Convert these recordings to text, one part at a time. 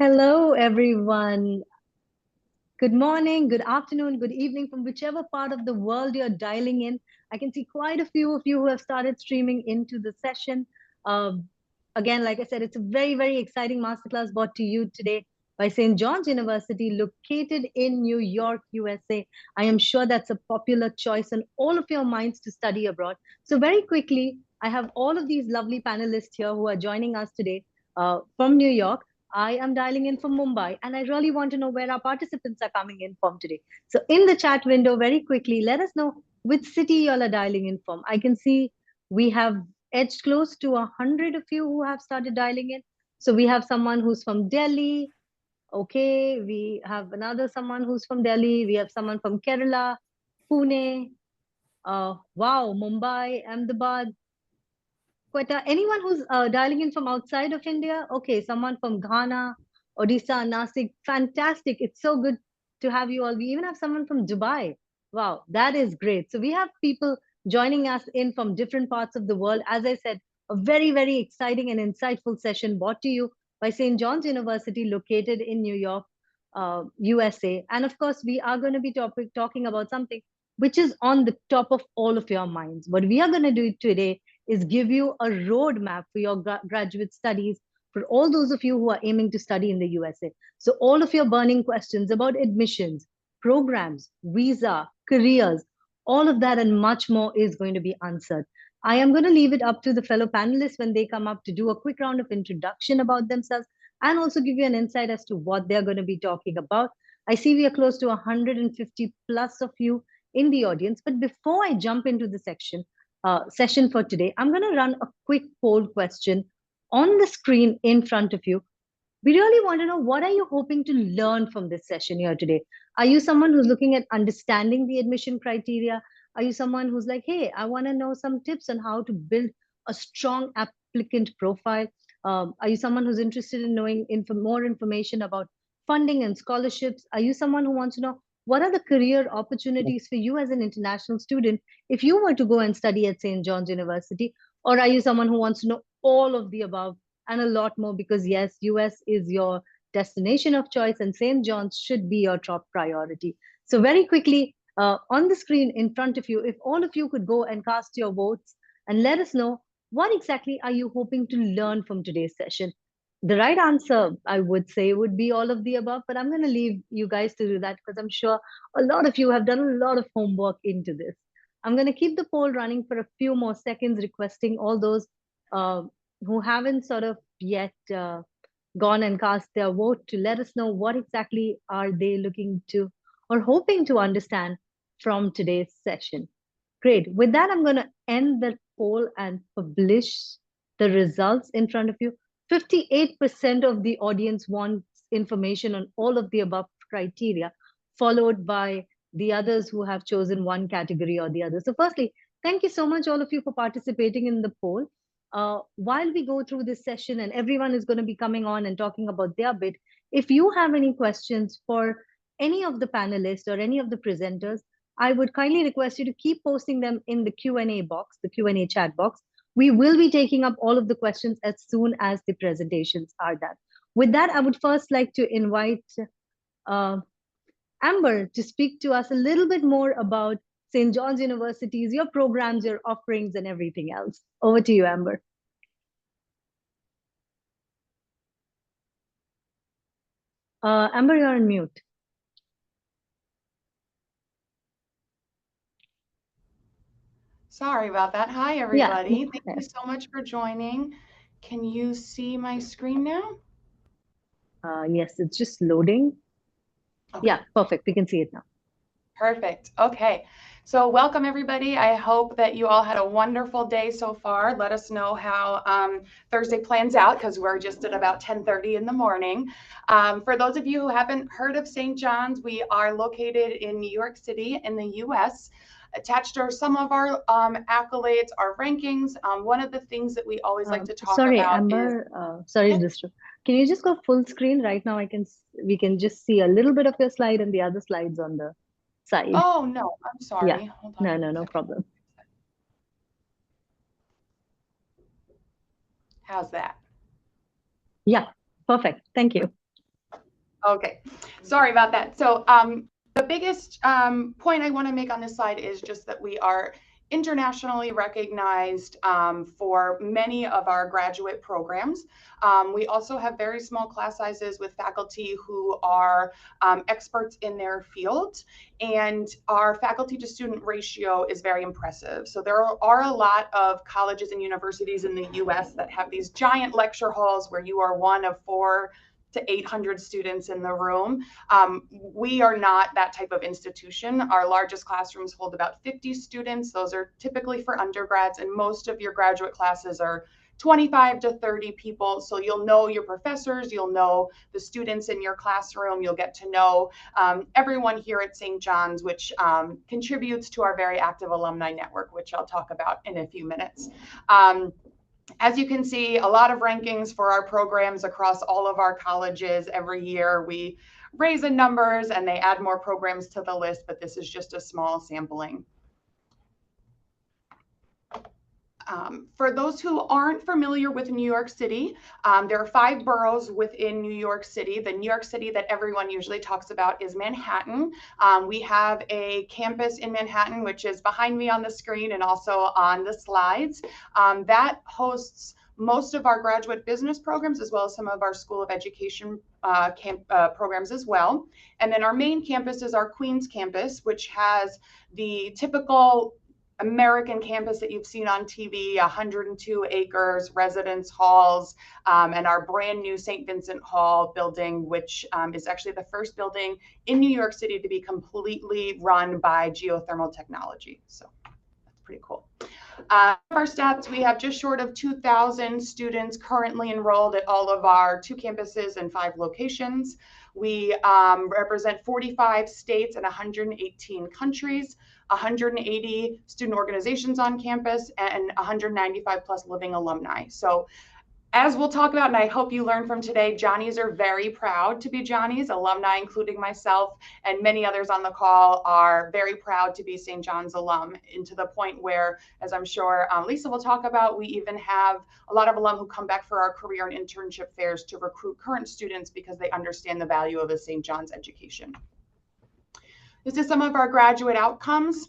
Hello, everyone. Good morning, good afternoon, good evening from whichever part of the world you're dialing in. I can see quite a few of you who have started streaming into the session. Um, Again, like I said, it's a very, very exciting masterclass brought to you today by St. John's University, located in New York, USA. I am sure that's a popular choice on all of your minds to study abroad. So, very quickly, I have all of these lovely panelists here who are joining us today from New York. I am dialing in from Mumbai, and I really want to know where our participants are coming in from today. So, in the chat window, very quickly, let us know which city you all are dialing in from. I can see we have edged close to 100 of you who have started dialing in. So, we have someone who's from Delhi. Okay, we have another someone who's from Delhi. We have someone from Kerala, Pune. Wow, Mumbai, Ahmedabad, Quetta. Anyone who's dialing in from outside of India? Okay, someone from Ghana, Odisha, Nasik. Fantastic. It's so good to have you all. We even have someone from Dubai. Wow, that is great. So we have people joining us in from different parts of the world. As I said, a very, very exciting and insightful session brought to you by St. John's University, located in New York, USA. And of course, we are going to be talking about something which is on the top of all of your minds. What we are going to do today is give you a roadmap for your graduate studies for all those of you who are aiming to study in the USA. So, all of your burning questions about admissions, programs, visa, careers, all of that and much more is going to be answered. I am going to leave it up to the fellow panelists when they come up to do a quick round of introduction about themselves and also give you an insight as to what they're going to be talking about. I see we are close to 150 plus of you in the audience. But before I jump into the session for today, I'm going to run a quick poll question on the screen in front of you. We really want to know, what are you hoping to learn from this session here today? Are you someone who's looking at understanding the admission criteria? Are you someone who's like, hey, I want to know some tips on how to build a strong applicant profile? Are you someone who's interested in knowing more information about funding and scholarships? Are you someone who wants to know what are the career opportunities for you as an international student if you were to go and study at St. John's University? Or are you someone who wants to know all of the above and a lot more, because yes, US is your destination of choice and St. John's should be your top priority. So very quickly, on the screen in front of you, if all of you could go and cast your votes and let us know, what exactly are you hoping to learn from today's session? The right answer, I would say, would be all of the above, but I'm going to leave you guys to do that because I'm sure a lot of you have done a lot of homework into this. I'm going to keep the poll running for a few more seconds, requesting all those uh, who haven't sort of yet gone and cast their vote to let us know what exactly are they looking to or hoping to understand from today's session. Great. With that, I'm going to end the poll and publish the results in front of you. 58% of the audience wants information on all of the above criteria, followed by the others who have chosen one category or the other. So firstly, thank you so much, all of you, for participating in the poll. While we go through this session and everyone is going to be coming on and talking about their bit, if you have any questions for any of the panelists or any of the presenters, I would kindly request you to keep posting them in the Q&A box, the Q&A chat box. We will be taking up all of the questions as soon as the presentations are done. With that, I would first like to invite uh, Amber to speak to us a little bit more about St. John's University's, your programs, your offerings, and everything else. Over to you, Amber. Amber, you're on mute. Sorry about that. Hi, Yeah. everybody. Thank you so much for joining. Can you see my screen now? Yes, it's just loading. Okay, Yeah, perfect. We can see it now. perfect. Okay, so welcome, everybody. I hope that you all had a wonderful day so far. Let us know how Thursday plans out because we're just at about 10:30 in the morning. For those of you who haven't heard of St. John's, we are located in New York City in the U.S. Attached are some of our accolades, our rankings. One of the things that we always like to talk Sorry, about is, Amber. Sorry to yeah. disturb. Can you just go full screen right now? We can just see a little bit of your slide and the other slides on the side. Oh, no, I'm Yeah. sorry. Hold on No, no, one no second. problem. How's that? Yeah, perfect. Thank you. Okay, sorry about that. So the biggest point I want to make on this slide is just that we are internationally recognized for many of our graduate programs. We also have very small class sizes with faculty who are experts in their field, and our faculty to student ratio is very impressive. So there are a lot of colleges and universities in the US that have these giant lecture halls where you are one of 400 to 800 students in the room. We are not that type of institution. Our largest classrooms hold about 50 students. Those are typically for undergrads, and most of your graduate classes are 25 to 30 people. So you'll know your professors, you'll know the students in your classroom, you'll get to know everyone here at St. John's, which contributes to our very active alumni network, which I'll talk about in a few minutes. As you can see, a lot of rankings for our programs across all of our colleges. Every year we raise in numbers and they add more programs to the list, but this is just a small sampling. For those who aren't familiar with New York City, there are 5 boroughs within New York City. The New York City that everyone usually talks about is Manhattan. We have a campus in Manhattan, which is behind me on the screen and also on the slides. That hosts most of our graduate business programs, as well as some of our School of Education programs as well. And then our main campus is our Queens campus, which has the typical American campus that you've seen on TV, 102 acres, residence halls, and our brand new St. Vincent Hall building, which is actually the first building in New York City to be completely run by geothermal technology. So that's pretty cool. Our stats, we have just short of 2,000 students currently enrolled at all of our 2 campuses and 5 locations. We represent 45 states and 118 countries, 180 student organizations on campus, and 195 plus living alumni. So as we'll talk about, and I hope you learn from today, Johnnies are very proud to be Johnnies. Alumni, including myself and many others on the call, are very proud to be St. John's alum, and to the point where, as I'm sure Lisa will talk about, we even have a lot of alum who come back for our career and internship fairs to recruit current students because they understand the value of a St. John's education. This is some of our graduate outcomes.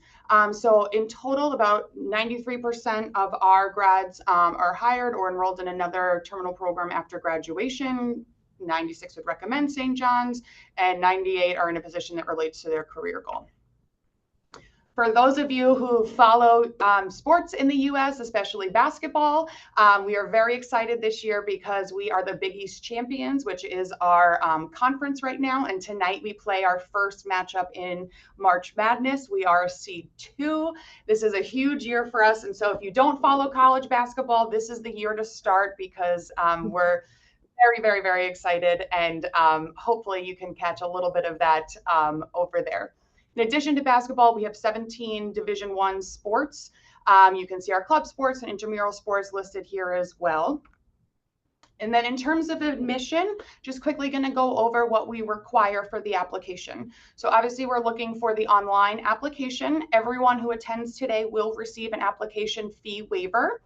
So in total, about 93% of our grads are hired or enrolled in another terminal program after graduation. 96 would recommend St. John's, and 98 are in a position that relates to their career goal. For those of you who follow sports in the US, especially basketball, we are very excited this year because we are the Big East champions, which is our conference right now. And tonight we play our first matchup in March Madness. We are seed 2. This is a huge year for us. And so if you don't follow college basketball, this is the year to start, because we're very, very, very excited. And hopefully you can catch a little bit of that over there. In addition to basketball, we have 17 Division I sports. You can see our club sports and intramural sports listed here as well. And then in terms of admission, just quickly going to go over what we require for the application. So obviously we're looking for the online application. Everyone who attends today will receive an application fee waiver.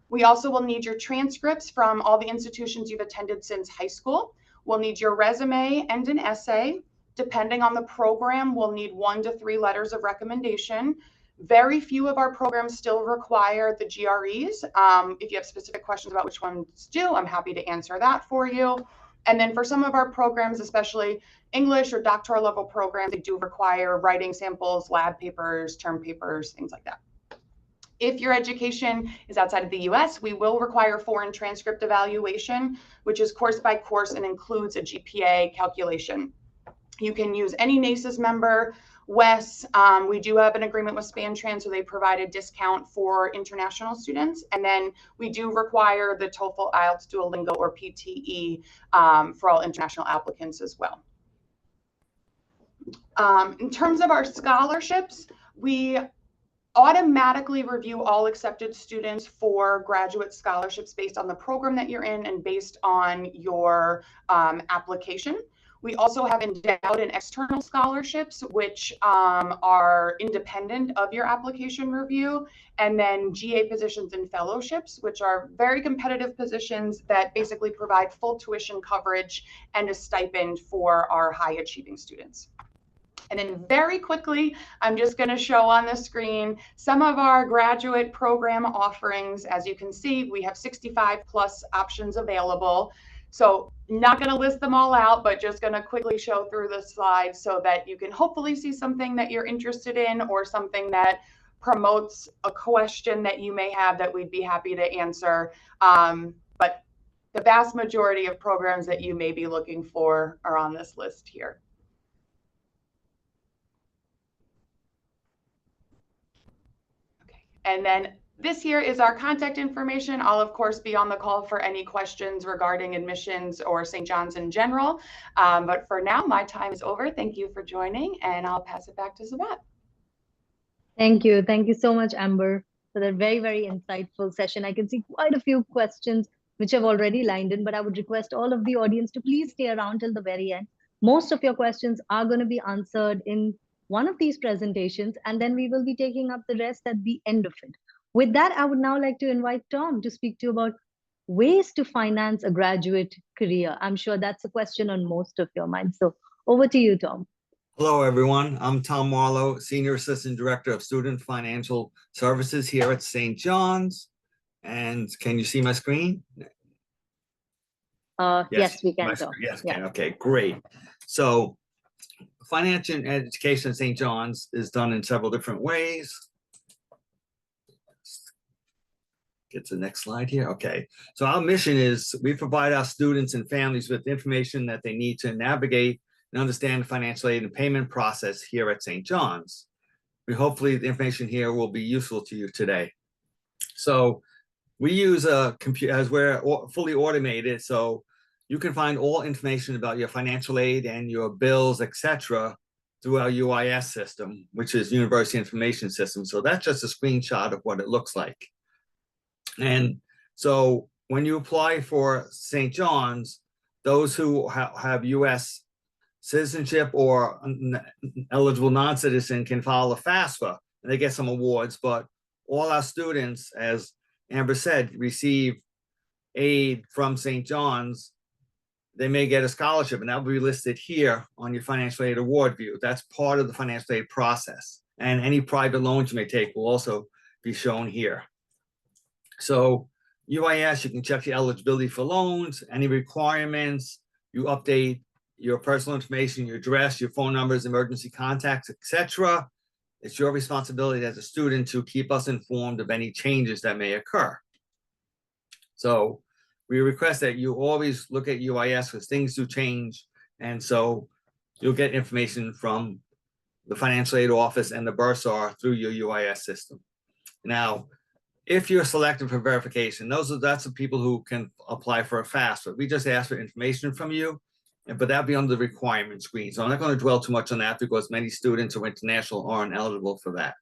We also will need your transcripts from all the institutions you've attended since high school. We'll need your resume and an essay. Depending on the program, we'll need 1 to 3 letters of recommendation. Very few of our programs still require the GREs. If you have specific questions about which ones do, I'm happy to answer that for you. And then for some of our programs, especially English or doctoral level programs, they do require writing samples, lab papers, term papers, things like that. If your education is outside of the US, we will require foreign transcript evaluation, which is course by course and includes a GPA calculation. You can use any NACES member, WES. We do have an agreement with SpanTran, so they provide a discount for international students. And then we do require the TOEFL, IELTS, Duolingo, or PTE for all international applicants as well. In terms of our scholarships, we automatically review all accepted students for graduate scholarships based on the program that you're in and based on your application. We also have endowed and external scholarships, which are independent of your application review, and then GA positions and fellowships, which are very competitive positions that basically provide full tuition coverage and a stipend for our high achieving students. And then very quickly, I'm just going to show on the screen some of our graduate program offerings. As you can see, we have 65 plus options available. So not going to list them all out, but just going to quickly show through the slides so that you can hopefully see something that you're interested in or something that promotes a question that you may have that we'd be happy to answer. But the vast majority of programs that you may be looking for are on this list here. And then this here is our contact information. I'll of course be on the call for any questions regarding admissions or St. John's in general. But for now, my time is over. Thank you for joining, and I'll pass it back to Sabat. Thank you. Thank you so much, Amber, for that very, very insightful session. I can see quite a few questions which have already lined in, but I would request all of the audience to please stay around till the very end. Most of your questions are going to be answered in one of these presentations, and then we will be taking up the rest at the end of it. With that, I would now like to invite Tom to speak to you about ways to finance a graduate career. I'm sure that's a question on most of your minds. So over to you, Tom. Hello, everyone. I'm Tom Marlowe, Senior Assistant Director of Student Financial Services here at St. John's. And can you see my screen? Yes, we can. Yes, yeah. Okay, great. So financial education at St. John's is done in several different ways. Get to the next slide here. Okay, so our mission is we provide our students and families with information that they need to navigate and understand the financial aid and payment process here at St. John's. Hopefully the information here will be useful to you today. So we use a computer as we're fully automated, so you can find all information about your financial aid and your bills, etc., through our UIS system, which is University Information System. So that's just a screenshot of what it looks like. And so when you apply for St. John's, those who have U.S. citizenship or eligible non-citizen can file a FAFSA and they get some awards, but all our students, as Amber said, receive aid from St. John's. They may get a scholarship, and that will be listed here on your financial aid award view. That's part of the financial aid process. And any private loans you may take will also be shown here. So UIS, you can check your eligibility for loans, any requirements, you update your personal information, your address, your phone numbers, emergency contacts, etc. It's your responsibility as a student to keep us informed of any changes that may occur. So we request that you always look at UIS because things do change. And so you'll get information from the financial aid office and the bursar through your UIS system. Now, if you're selected for verification, that's the people who can apply for a FAFSA. We just ask for information from you, but that'll be on the requirement screen. So I'm not going to dwell too much on that because many students who are international aren't eligible for that.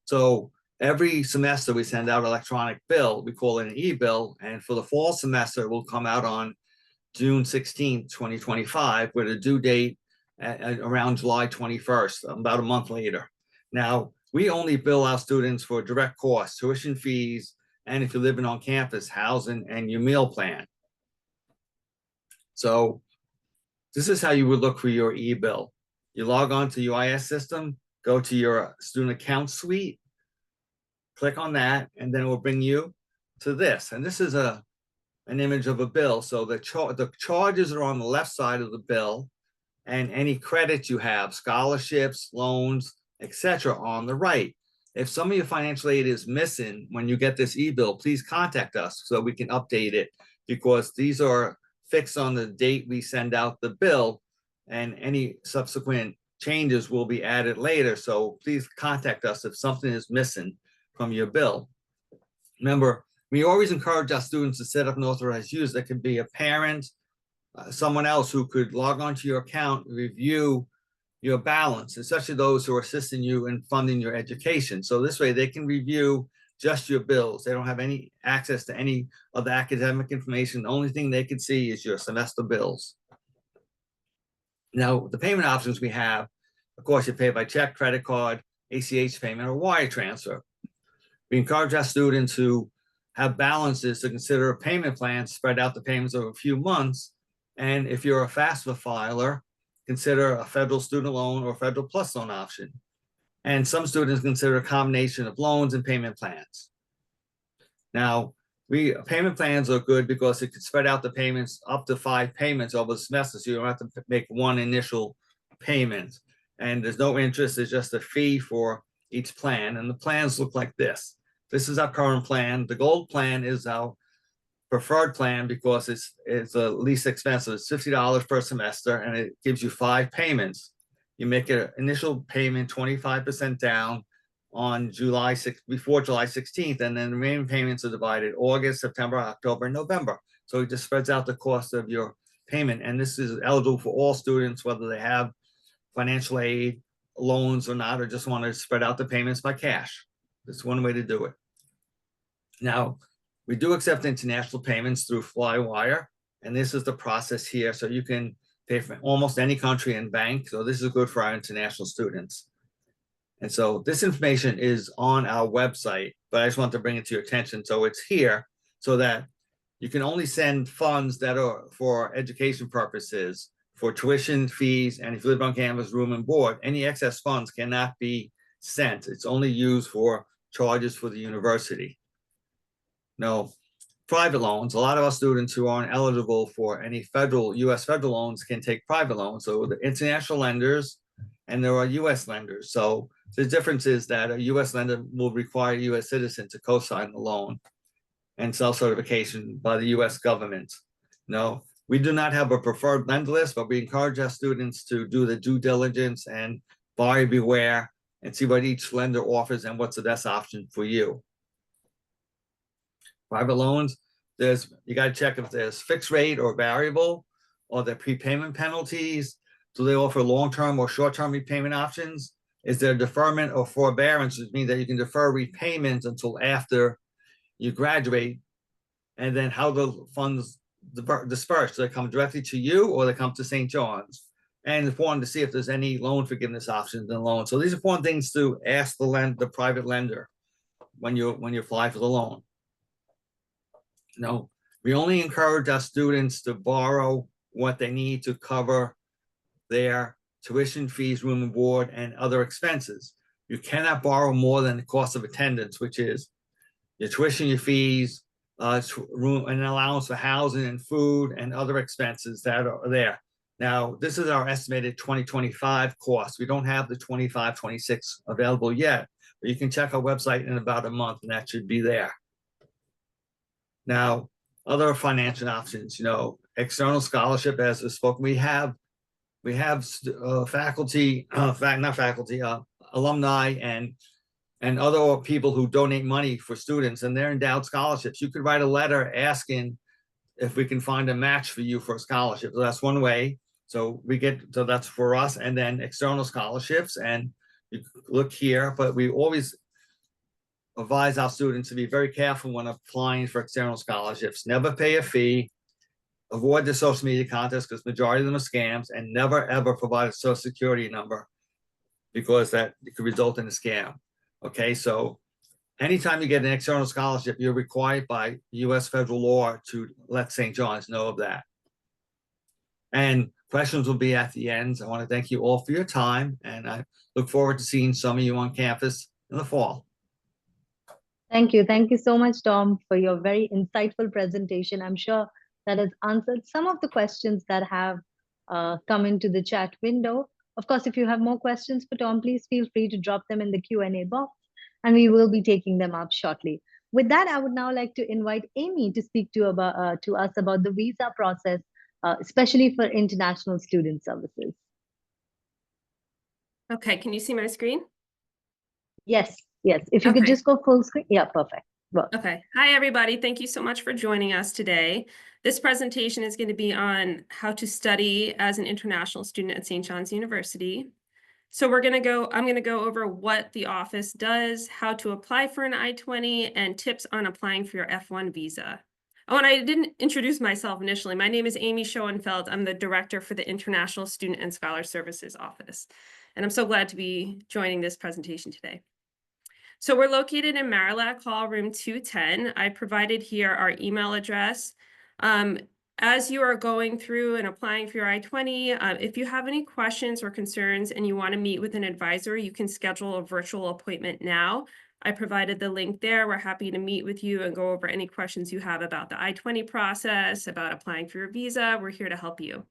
So every semester we send out electronic bill. We call it an e-bill. And for the fall semester, it will come out on June 16th, 2025, with a due date at around July 21st, about a month later. Now, we only bill our students for direct costs, tuition fees, and if you're living on campus, housing and your meal plan. So this is how you would look for your e-bill. You log on to UIS system, go to your student account suite, click on that, and then it will bring you to this. And this is an image of a bill. So the charges are on the left side of the bill, and any credits you have, scholarships, loans, etc., on the right. If some of your financial aid is missing when you get this e-bill, please contact us so we can update it, because these are fixed on the date we send out the bill, and any subsequent changes will be added later. So please contact us if something is missing from your bill. Remember, we always encourage our students to set up an authorized user. That could be a parent, someone else who could log onto your account, review your balance, especially those who are assisting you in funding your education. So this way they can review just your bills. They don't have any access to any of the academic information. The only thing they can see is your semester bills. Now, the payment options we have, of course, you pay by check, credit card, ACH payment, or wire transfer. We encourage our students who have balances to consider a payment plan, spread out the payments over a few months. And if you're a FAFSA filer, consider a federal student loan or federal plus loan option. And some students consider a combination of loans and payment plans. Now, payment plans are good because it could spread out the payments up to 5 payments over the semester, so you don't have to make one initial payment. And there's no interest, it's just a fee for each plan. And the plans look like this. This is our current plan. The gold plan is our preferred plan because it's the least expensive. It's $50 per semester, and it gives you 5 payments. You make an initial payment 25% down on before July 16th, and then the remaining payments are divided August, September, October, and November. So it just spreads out the cost of your payment. And this is eligible for all students, whether they have financial aid, loans or not, or just want to spread out the payments by cash. That's one way to do it. Now, we do accept international payments through Flywire, and this is the process here. So you can pay for almost any country and bank. So this is good for our international students. And so this information is on our website, but I just want to bring it to your attention. So it's here so that you can only send funds that are for education purposes, for tuition fees, and if you live on campus, room and board. Any excess funds cannot be sent. It's only used for charges for the university. No, private loans, a lot of our students who aren't eligible for any US federal loans can take private loans. So the international lenders, and there are US lenders. So the difference is that a US lender will require a US citizen to co-sign the loan and self-certification by the US government. No, we do not have a preferred lender list, but we encourage our students to do the due diligence and buyer beware and see what each lender offers and what's the best option for you. Private loans, you got to check if there's fixed rate or variable, or the prepayment penalties. Do they offer long-term or short-term repayment options? Is there deferment or forbearance, which means that you can defer repayments until after you graduate? And then how the funds disperse? Do they come directly to you or they come to St. John's? And it's important to see if there's any loan forgiveness options in the loan. So these are important things to ask the private lender when you apply for the loan. No, we only encourage our students to borrow what they need to cover their tuition fees, room and board, and other expenses. You cannot borrow more than the cost of attendance, which is your tuition, your fees, room, and allowance for housing and food and other expenses that are there. Now, this is our estimated 2025 cost. We don't have the 25, 26 available yet, but you can check our website in about a month and that should be there. Now, other financial options, external scholarship, as was spoken, we have faculty, alumni and other people who donate money for students, and they're endowed scholarships. You could write a letter asking if we can find a match for you for a scholarship. So that's one way. So that's for us, and then external scholarships, and you look here, but we always advise our students to be very careful when applying for external scholarships. Never pay a fee, avoid the social media contests because majority of them are scams, and never ever provide a social security number because that could result in a scam. Okay, so anytime you get an external scholarship, you're required by US federal law to let St. John's know of that. And questions will be at the end. I want to thank you all for your time, and I look forward to seeing some of you on campus in the fall. Thank you. Thank you so much, Tom, for your very insightful presentation. I'm sure that has answered some of the questions that have come into the chat window. Of course, if you have more questions for Tom, please feel free to drop them in the Q&A box, and we will be taking them up shortly. With that, I would now like to invite Amy to speak to us about the visa process, especially for international student services. Okay, can you see my screen? Yes. Yes, if you could just go full screen. Yeah, perfect. Well. Okay. Hi, everybody. Thank you so much for joining us today. This presentation is going to be on how to study as an international student at St. John's University. So I'm going to go over what the office does, how to apply for an I-20, and tips on applying for your F1 visa. Oh, and I didn't introduce myself initially. My name is Amy Schoenfeld. I'm the director for the International Student and Scholar Services Office. And I'm so glad to be joining this presentation today. So we're located in Marillac Hall, room 210. I provided here our email address. As you are going through and applying for your I-20, if you have any questions or concerns and you want to meet with an advisor, you can schedule a virtual appointment now. I provided the link there. We're happy to meet with you and go over any questions you have about the I-20 process, about applying for your visa. We're here to help you.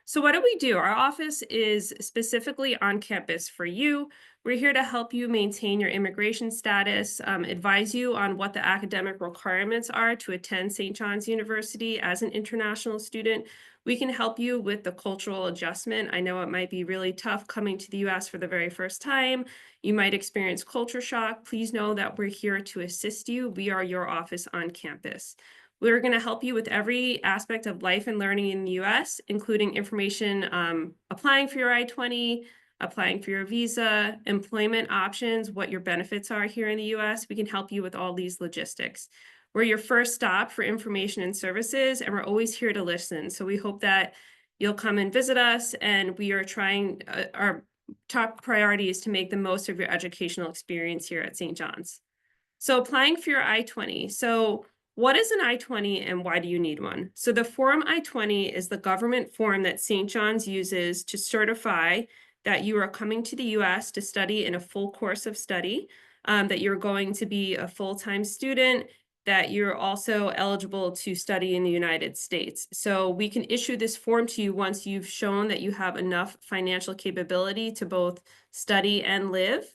So what do? Our office is specifically on campus for you. We're here to help you maintain your immigration status, advise you on what the academic requirements are to attend St. John's University as an international student. We can help you with the cultural adjustment. I know it might be really tough coming to the US for the very first time. You might experience culture shock. Please know that we're here to assist you. We are your office on campus. We're going to help you with every aspect of life and learning in the US, including information applying for your I-20, applying for your visa, employment options, what your benefits are here in the US. We can help you with all these logistics. We're your first stop for information and services, and we're always here to listen. So we hope that you'll come and visit us, and we are trying, our top priority is to make the most of your educational experience here at St. John's. So applying for your I-20. So what is an I-20 and why do you need one? So the Form I-20 is the government form that St. John's uses to certify that you are coming to the US to study in a full course of study, that you're going to be a full-time student, that you're also eligible to study in the United States. So we can issue this form to you once you've shown that you have enough financial capability to both study and live.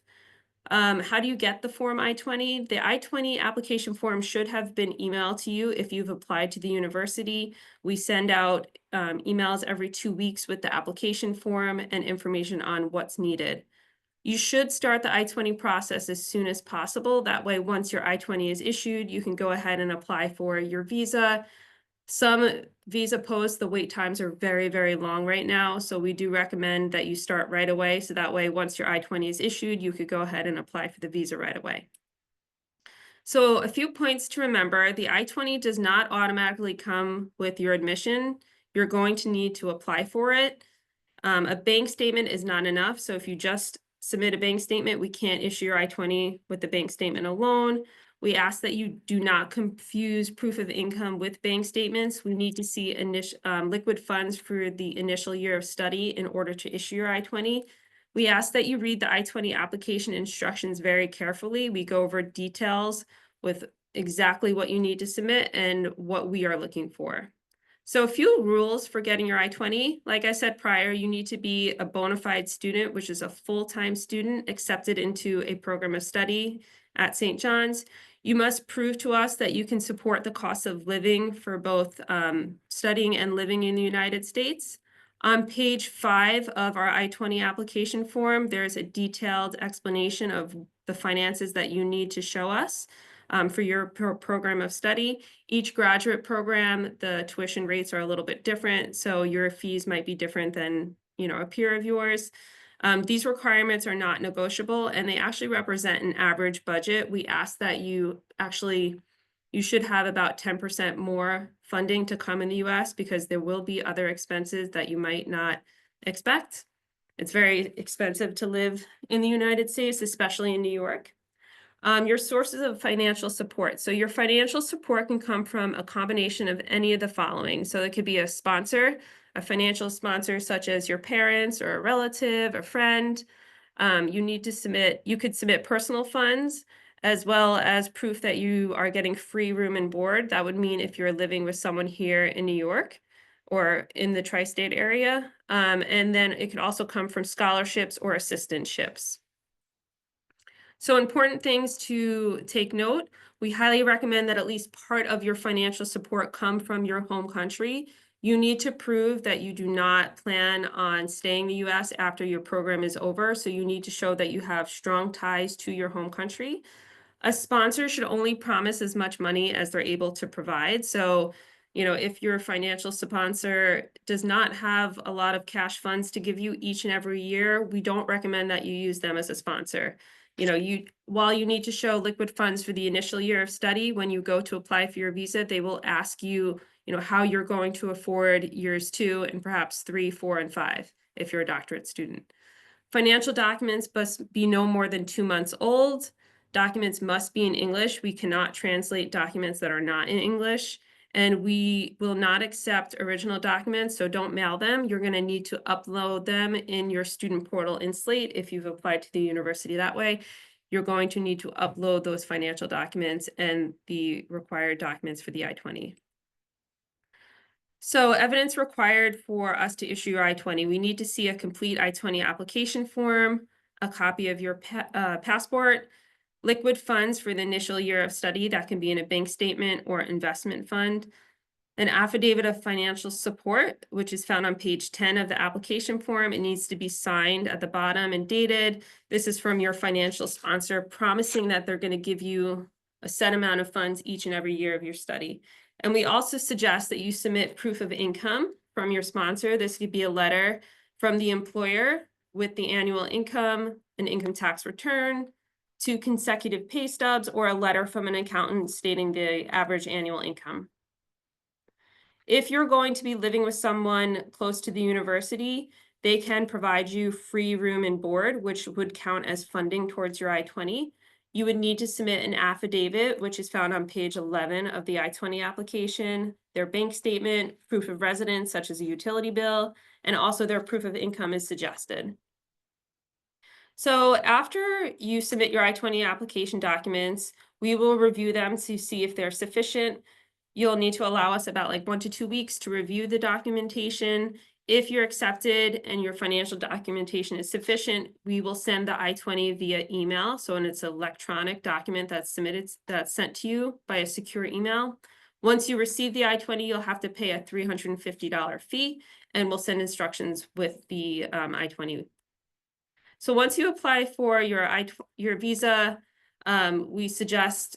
How do you get the Form I-20? The I-20 application form should have been emailed to you if you've applied to the university. We send out emails every 2 weeks with the application form and information on what's needed. You should start the I-20 process as soon as possible. That way, once your I-20 is issued, you can go ahead and apply for your visa. Some visa posts, the wait times are very, very long right now. So we do recommend that you start right away. So that way, once your I-20 is issued, you could go ahead and apply for the visa right away. So a few points to remember, the I-20 does not automatically come with your admission. You're going to need to apply for it. A bank statement is not enough. So if you just submit a bank statement, we can't issue your I-20 with the bank statement alone. We ask that you do not confuse proof of income with bank statements. We need to see liquid funds for the initial year of study in order to issue your I-20. We ask that you read the I-20 application instructions very carefully. We go over details with exactly what you need to submit and what we are looking for. So a few rules for getting your I-20. Like I said prior, you need to be a bona fide student, which is a full-time student accepted into a program of study at St. John's. You must prove to us that you can support the cost of living for both studying and living in the United States. On page 5 of our I-20 application form, there's a detailed explanation of the finances that you need to show us for your program of study. Each graduate program, the tuition rates are a little bit different, so your fees might be different than, a peer of yours. These requirements are not negotiable, and they actually represent an average budget. We ask that you should have about 10% more funding to come in the US because there will be other expenses that you might not expect. It's very expensive to live in the United States, especially in New York. Your sources of financial support. So your financial support can come from a combination of any of the following. So it could be a sponsor, a financial sponsor such as your parents or a relative, a friend. You could submit personal funds as well as proof that you are getting free room and board. That would mean if you're living with someone here in New York or in the tri-state area. And then it could also come from scholarships or assistantships. So important things to take note. We highly recommend that at least part of your financial support come from your home country. You need to prove that you do not plan on staying in the US after your program is over. So you need to show that you have strong ties to your home country. A sponsor should only promise as much money as they're able to provide. So, if your financial sponsor does not have a lot of cash funds to give you each and every year, we don't recommend that you use them as a sponsor. while you need to show liquid funds for the initial year of study, when you go to apply for your visa, they will ask you, how you're going to afford years 2 and perhaps 3, 4, and 5 if you're a doctorate student. Financial documents must be no more than 2 months old. Documents must be in English. We cannot translate documents that are not in English. And we will not accept original documents, so don't mail them. You're going to need to upload them in your student portal in Slate. If you've applied to the university that way, you're going to need to upload those financial documents and the required documents for the I-20. So evidence required for us to issue your I-20. We need to see a complete I-20 application form, a copy of your passport, liquid funds for the initial year of study. That can be in a bank statement or investment fund, an affidavit of financial support, which is found on page 10 of the application form. It needs to be signed at the bottom and dated. This is from your financial sponsor, promising that they're going to give you a set amount of funds each and every year of your study. And we also suggest that you submit proof of income from your sponsor. This could be a letter from the employer with the annual income, an income tax return, 2 consecutive pay stubs, or a letter from an accountant stating the average annual income. If you're going to be living with someone close to the university, they can provide you free room and board, which would count as funding towards your I-20. You would need to submit an affidavit, which is found on page 11 of the I-20 application, their bank statement, proof of residence, such as a utility bill, and also their proof of income is suggested. So after you submit your I-20 application documents, we will review them to see if they're sufficient. You'll need to allow us about 1 to 2 weeks to review the documentation. If you're accepted and your financial documentation is sufficient, we will send the I-20 via email. So it's an electronic document that's sent to you by a secure email. Once you receive the I-20, you'll have to pay a $350 fee, and we'll send instructions with the I-20. So once you apply for your visa, we suggest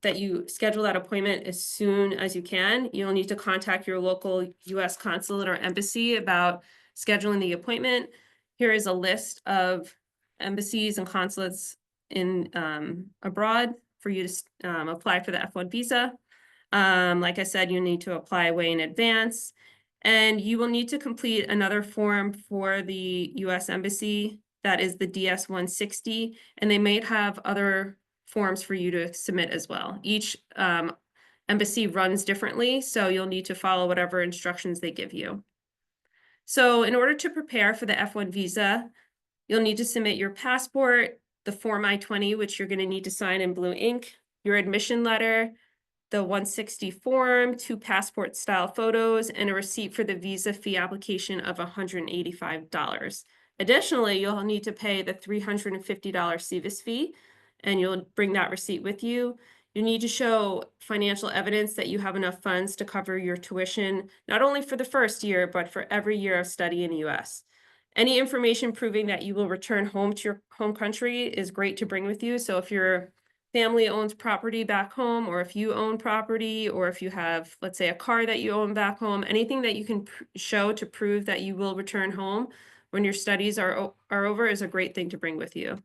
that you schedule that appointment as soon as you can. You'll need to contact your local U.S. consulate or embassy about scheduling the appointment. Here is a list of embassies and consulates in abroad for you to apply for the F1 visa. Like I said, you need to apply way in advance, and you will need to complete another form for the U.S. Embassy. That is the DS-160, and they may have other forms for you to submit as well. Each embassy runs differently, so you'll need to follow whatever instructions they give you. So in order to prepare for the F1 visa, you'll need to submit your passport, the Form I-20, which you're going to need to sign in blue ink, your admission letter, the 160 form, 2 passport style photos, and a receipt for the visa fee application of $185. Additionally, you'll need to pay the $350 CVIS fee, and you'll bring that receipt with you. You need to show financial evidence that you have enough funds to cover your tuition, not only for the first year, but for every year of study in the U.S. Any information proving that you will return home to your home country is great to bring with you. So if your family owns property back home, or if you own property, or if you have, let's say, a car that you own back home, anything that you can show to prove that you will return home when your studies are over is a great thing to bring with you.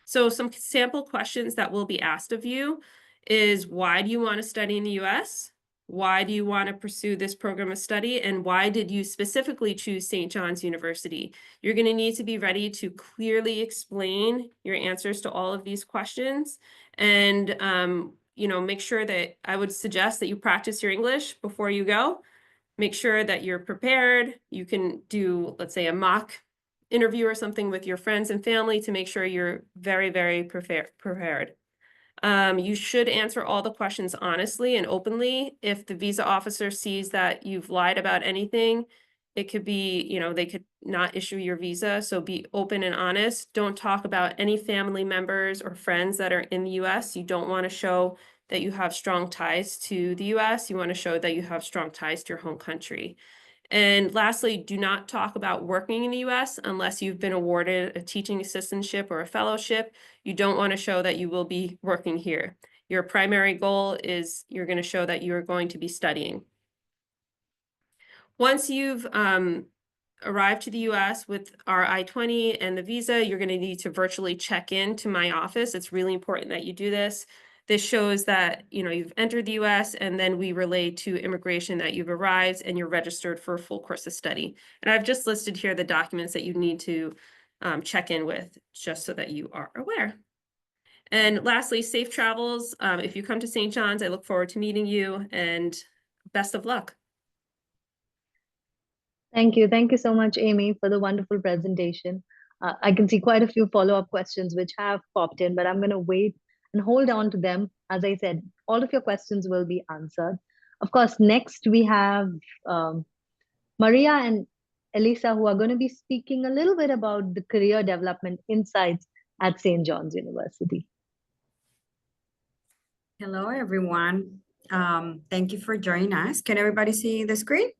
So some sample questions that will be asked of you is, why do you want to study in the US? Why do you want to pursue this program of study? And why did you specifically choose St. John's University? You're going to need to be ready to clearly explain your answers to all of these questions. And, make sure that I would suggest that you practice your English before you go. Make sure that you're prepared. You can do, let's say, a mock interview or something with your friends and family to make sure you're very, very prepared. You should answer all the questions honestly and openly. If the visa officer sees that you've lied about anything, it could be, they could not issue your visa. So be open and honest. Don't talk about any family members or friends that are in the US. You don't want to show that you have strong ties to the US. You want to show that you have strong ties to your home country. And lastly, do not talk about working in the US unless you've been awarded a teaching assistantship or a fellowship. You don't want to show that you will be working here. Your primary goal is you're going to show that you're going to be studying. Once you've arrive to the US with our I-20 and the visa, you're going to need to virtually check in to my office. It's really important that you do this. This shows that, you know, you've entered the US, and then we relay to immigration that you've arrived and you're registered for a full course of study. And I've just listed here the documents that you need to check in with, just so that you are aware. And lastly, safe travels. If you come to St. John's, I look forward to meeting you, and best of luck. Thank you. Thank you so much, Amy, for the wonderful presentation. I can see quite a few follow-up questions which have popped in, but I'm going to wait and hold on to them. As I said, all of your questions will be answered. Of course, next we have Maria and Elisa, who are going to be speaking a little bit about the career development insights at St. John's University. Hello, everyone. Thank you for joining us. Can everybody see the screen?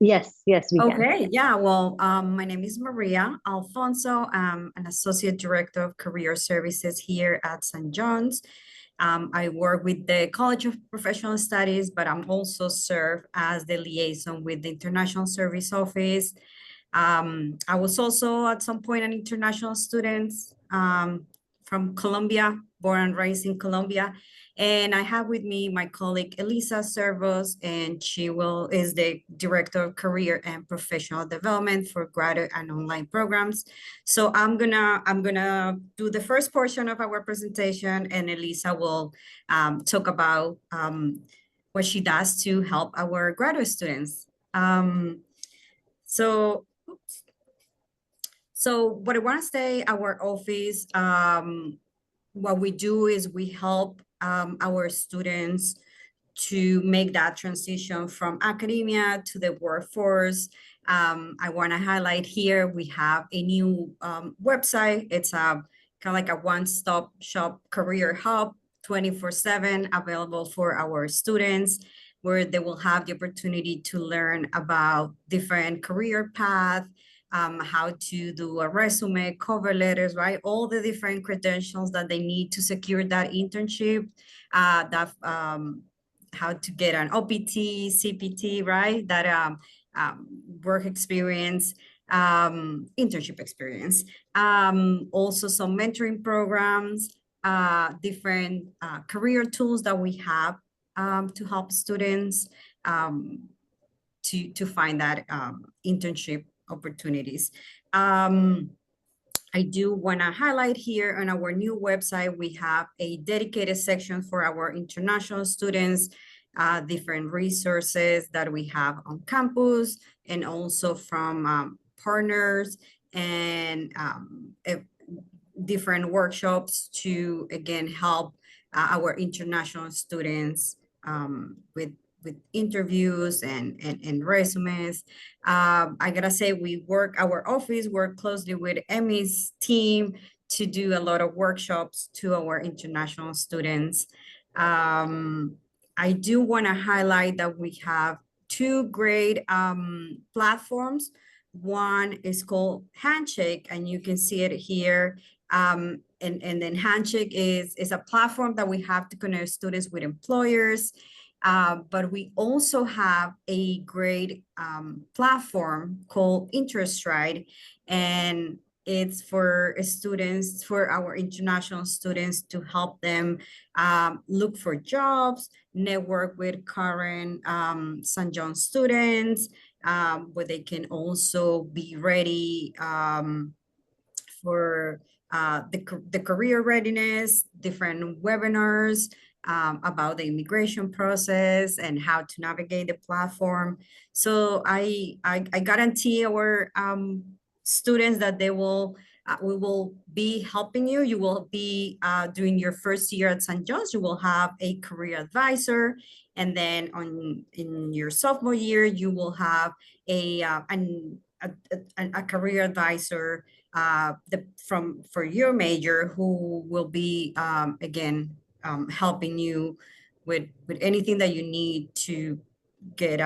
Yes, yes, we can. Okay, yeah, well, my name is Maria Alfonso. I'm an Associate Director of Career Services here at St. John's. I work with the College of Professional Studies, but I'm also serve as the liaison with the International Service Office. I was also at some point an international student from Colombia, born and raised in Colombia. And I have with me my colleague Elisa Servos, and she is the Director of Career and Professional Development for graduate and online programs. So I'm gonna do the first portion of our presentation, and Elisa will talk about what she does to help our graduate students. So what I want to say, our office, what we do is we help our students to make that transition from academia to the workforce. I want to highlight here, we have a new website. It's kind of like a one-stop shop career hub, 24/7, available for our students, where they will have the opportunity to learn about different career paths, how to do a resume, cover letters, right? All the different credentials that they need to secure that internship, how to get an OPT, CPT, right? That work experience, internship experience. Also some mentoring programs, different career tools that we have to help students to find that internship opportunities. I do want to highlight here on our new website, we have a dedicated section for our international students, different resources that we have on campus, and also from partners, and different workshops to, again, help our international students with interviews and resumes. I gotta say, our office work closely with Emmy's team to do a lot of workshops to our international students. I do want to highlight that we have two great platforms. One is called Handshake, and you can see it here. And then Handshake is a platform that we have to connect students with employers. But we also have a great platform called InterestRide, and it's for students, for our international students, to help them look for jobs, network with current St. John students, where they can also be ready for the career readiness, different webinars about the immigration process and how to navigate the platform. So I guarantee our students that we will be helping you. You will be during your first year at St. John's, you will have a career advisor, and then in your sophomore year, you will have a career advisor for your major, who will be again helping you with anything that you need to get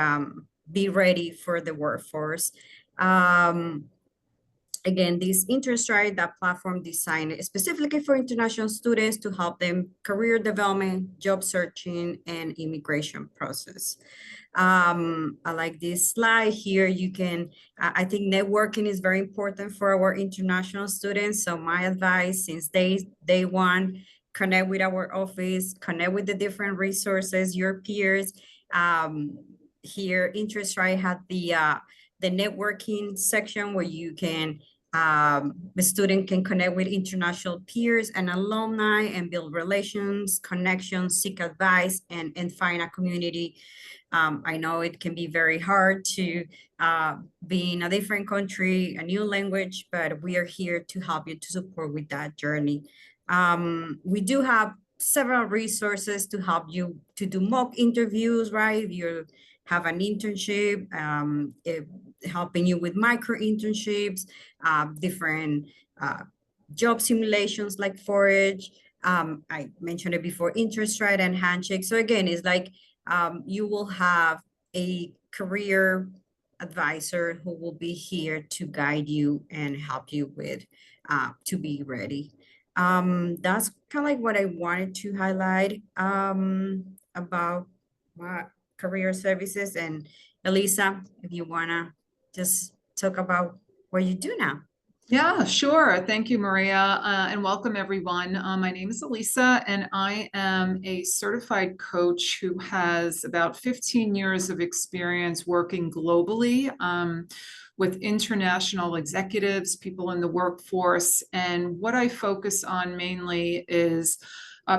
be ready for the workforce. Again, this InterStride, that platform designed specifically for international students to help them career development, job searching, and immigration process. I like this slide here. You can, I think networking is very important for our international students. So my advice since day one, connect with our office, connect with the different resources, your peers. Here, InterStride had the networking section where you can the student can connect with international peers and alumni and build relations, connections, seek advice, and find a community. I know it can be very hard to be in a different country, a new language, but we are here to help you to support with that journey. We do have several resources to help you to do mock interviews, right? If you have an internship, helping you with micro internships, different job simulations like Forage. I mentioned it before, InterStride and Handshake. So again, it's like you will have a career advisor who will be here to guide you and help you with to be ready. That's kind of like what I wanted to highlight about career services. And Elisa, if you wanna just talk about what you do now. Yeah, sure. Thank you, Maria, and welcome everyone. My name is Elisa, and I am a certified coach who has about 15 years of experience working globally with international executives, people in the workforce. And what I focus on mainly is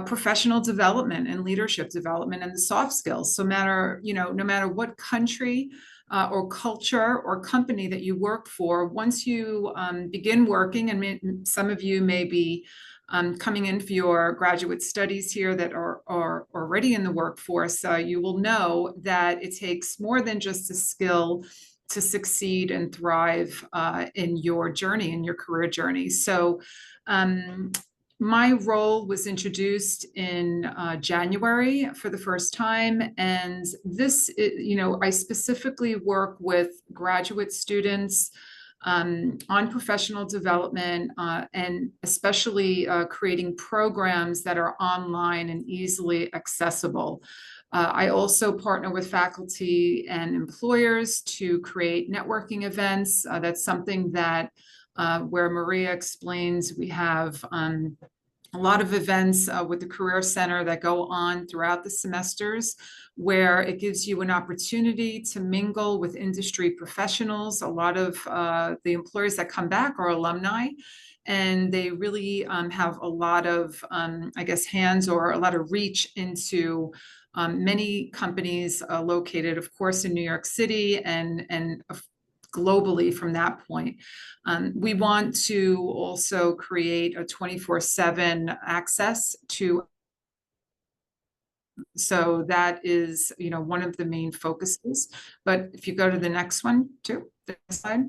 professional development and leadership development and the soft skills. So no matter what country or culture or company that you work for, once you begin working, and some of you may be coming in for your graduate studies here that are already in the workforce, you will know that it takes more than just a skill to succeed and thrive in your journey, in your career journey. So my role was introduced in January for the first time, and this, I specifically work with graduate students on professional development and especially creating programs that are online and easily accessible. I also partner with faculty and employers to create networking events. That's something that where Maria explains, we have a lot of events with the Career Center that go on throughout the semesters, where it gives you an opportunity to mingle with industry professionals. A lot of the employers that come back are alumni, and they really have a lot of, hands or a lot of reach into many companies located, of course, in New York City and globally from that point. We want to also create a 24/7 access to, so that is, one of the main focuses. But if you go to the next one too, the next slide.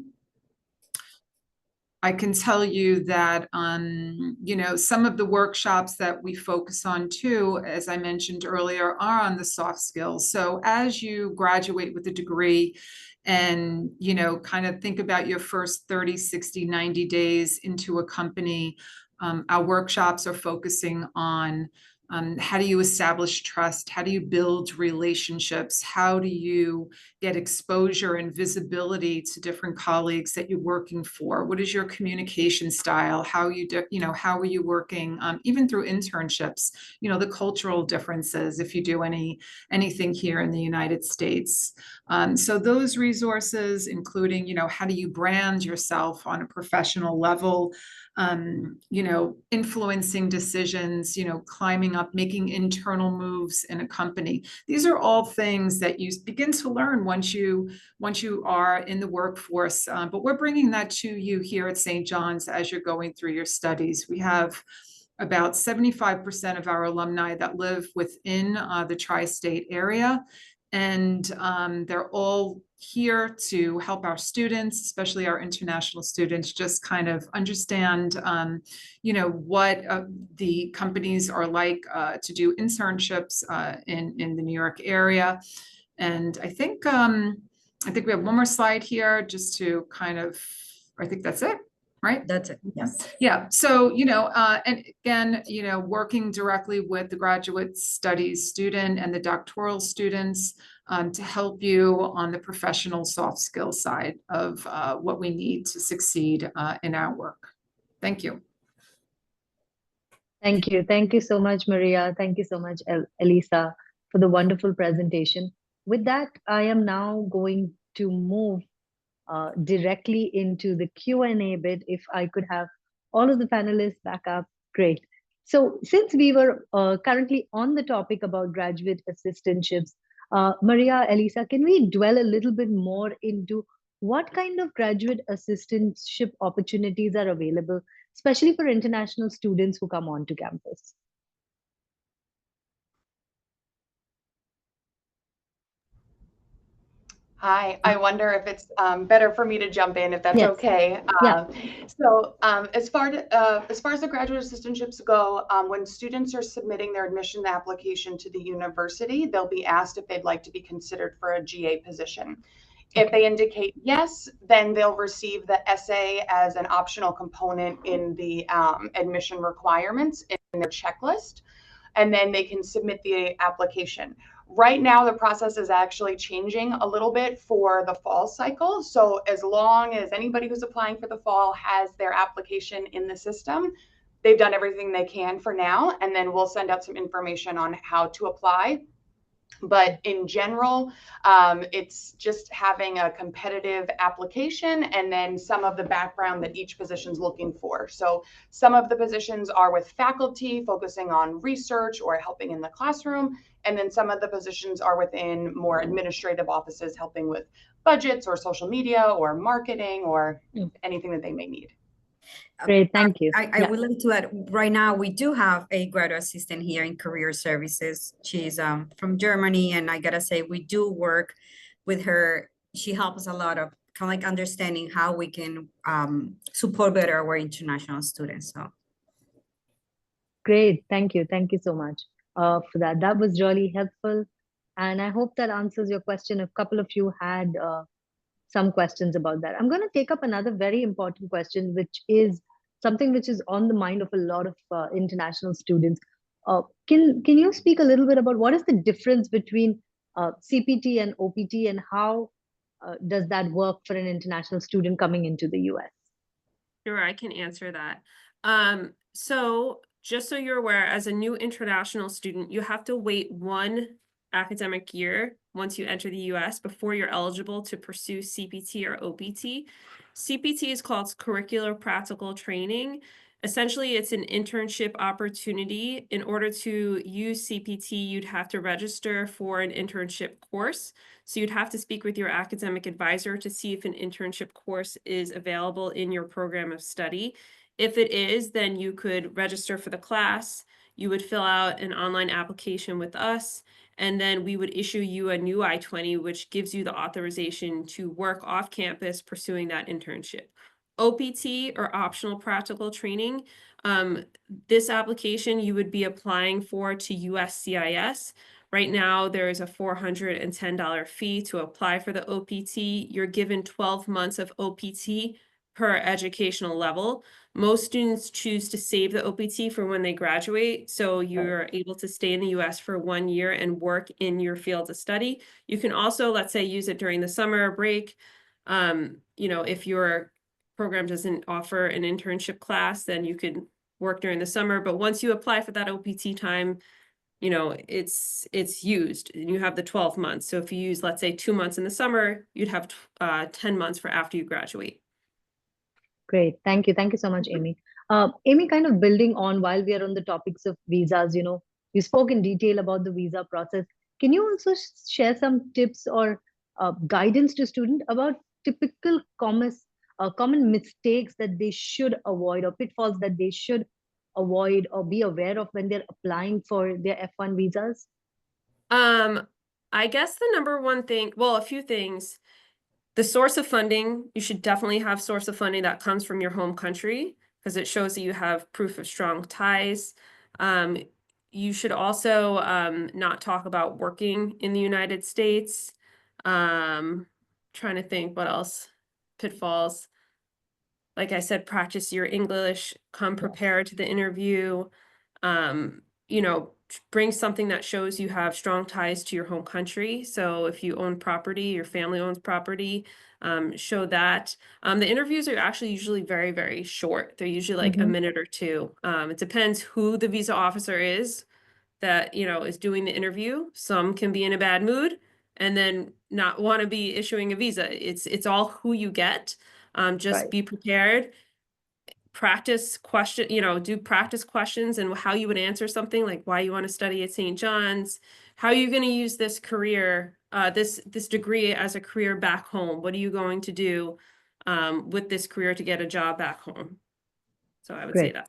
I can tell you that, some of the workshops that we focus on too, as I mentioned earlier, are on the soft skills. So as you graduate with a degree and, kind of think about your first 30, 60, 90 days into a company, our workshops are focusing on how do you establish trust? How do you build relationships? How do you get exposure and visibility to different colleagues that you're working for? What is your communication style? How are you working, even through internships, the cultural differences, if you do anything here in the United States. So those resources, including, how do you brand yourself on a professional level? Influencing decisions, climbing up, making internal moves in a company. These are all things that you begin to learn once you are in the workforce. But we're bringing that to you here at St. John's as you're going through your studies. We have about 75% of our alumni that live within the tri-state area. And they're all here to help our students, especially our international students, just kind of understand, what the companies are like to do internships in the New York area. And I think we have one more slide here just to kind of, I think that's it. right? That's it, yes. Yeah, so, and again, working directly with the graduate studies student and the doctoral students to help you on the professional soft skill side of what we need to succeed in our work. Thank you. Thank you. Thank you so much, Maria. Thank you so much, Elisa, for the wonderful presentation. With that, I am now going to move directly into the Q&A bit. If I could have all of the panelists back up, great. So since we were currently on the topic about graduate assistantships, Maria, Elisa, can we dwell a little bit more into what kind of graduate assistantship opportunities are available, especially for international students who come onto campus? Hi, I wonder if it's better for me to jump in, if that's Yes. okay. Yeah. As far as the graduate assistantships go, when students are submitting their admission application to the university, they'll be asked if they'd like to be considered for a GA position. If they indicate yes, then they'll receive the essay as an optional component in the admission requirements in their checklist, and then they can submit the application. Right now, the process is actually changing a little bit for the fall cycle. So as long as anybody who's applying for the fall has their application in the system, they've done everything they can for now, and then we'll send out some information on how to apply. But in general, it's just having a competitive application and then some of the background that each position's looking for. So some of the positions are with faculty focusing on research or helping in the classroom. And then some of the positions are within more administrative offices helping with budgets or social media or marketing or anything that they may need. Great, thank you. I would like to add, right now, we do have a graduate assistant here in Career Services. She's from Germany, and I gotta say, we do work with her. She helps us a lot of kind of like understanding how we can support better our international students, so. Great, thank you. Thank you so much for that. That was really helpful. And I hope that answers your question. A couple of you had some questions about that. I'm going to take up another very important question, which is something which is on the mind of a lot of international students. Can you speak a little bit about what is the difference between CPT and OPT, and how does that work for an international student coming into the US? Sure, I can answer that. So just so you're aware, as a new international student, you have to wait 1 academic year once you enter the US before you're eligible to pursue CPT or OPT. CPT is called curricular practical training. Essentially, it's an internship opportunity. In order to use CPT, you'd have to register for an internship course. So you'd have to speak with your academic advisor to see if an internship course is available in your program of study. If it is, then you could register for the class. You would fill out an online application with us, and then we would issue you a new I-20, which gives you the authorization to work off campus pursuing that internship. OPT, or optional practical training, this application you would be applying for to USCIS. Right now, there is a $410 fee to apply for the OPT. You're given 12 months of OPT per educational level. Most students choose to save the OPT for when they graduate, so you're able to stay in the US for 1 year and work in your field of study. You can also, let's say, use it during the summer break. If your program doesn't offer an internship class, then you could work during the summer. But once you apply for that OPT time, it's used, and you have the 12 months. So if you use, let's say, 2 months in the summer, you'd have 10 months for after you graduate. Great. Thank you. Thank you so much, Amy. Amy, kind of building on while we are on the topics of visas, you spoke in detail about the visa process. Can you also share some tips or guidance to students about typical common mistakes that they should avoid, or pitfalls that they should avoid or be aware of when they're applying for their F1 visas? I guess the number one thing, well, a few things. The source of funding, you should definitely have source of funding that comes from your home country, because it shows that you have proof of strong ties. You should also not talk about working in the United States. Trying to think what else, pitfalls. like I said, practice your English, come prepared to the interview. You know, bring something that shows you have strong ties to your home country. So if you own property, your family owns property, show that. The interviews are actually usually very, very short. They're usually like a minute or two. It depends who the visa officer is that, you know, is doing the interview. Some can be in a bad mood and then not want to be issuing a visa. It's all who you get. Just Right. be prepared, practice question, you know, do practice questions and how you would answer something like why you want to study at St. John's, how are you going to use this career, this degree as a career back home? What are you going to do with this career to get a job back home? So I would say Great. that.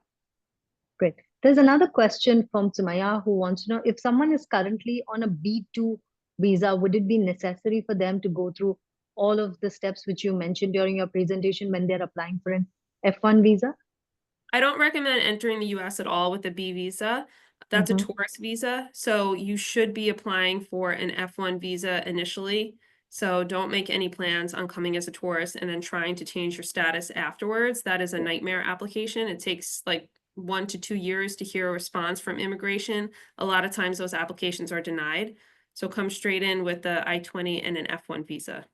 Great. There's another question from Sumaya who wants to know if someone is currently on a B2 visa, would it be necessary for them to go through all of the steps which you mentioned during your presentation when they're applying for an F1 visa? I don't recommend entering the US at all with a B visa. That's a tourist visa. So you should be applying for an F1 visa initially. So don't make any plans on coming as a tourist and then trying to change your status afterwards. That is a nightmare application. It takes like 1 to 2 years to hear a response from immigration. A lot of times those applications are denied. So come straight in with the I-20 and an F1 visa.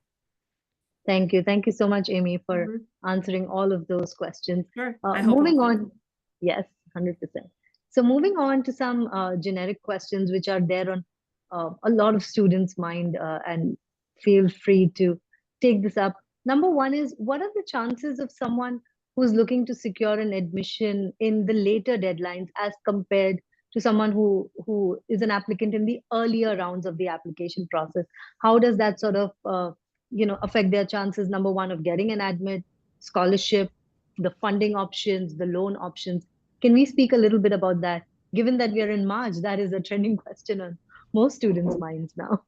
Thank you. Thank you so much, Amy, for answering all of those questions. Sure. I hope Moving on. Yes, 100%. So moving on to some generic questions which are there on a lot of students' mind, and feel free to take this up. Number one is, what are the chances of someone who's looking to secure an admission in the later deadlines as compared to someone who is an applicant in the earlier rounds of the application process? How does that sort of affect their chances, number one, of getting an admit, scholarship, the funding options, the loan options? Can we speak a little bit about that? Given that we are in March, that is a trending question on most students' minds now.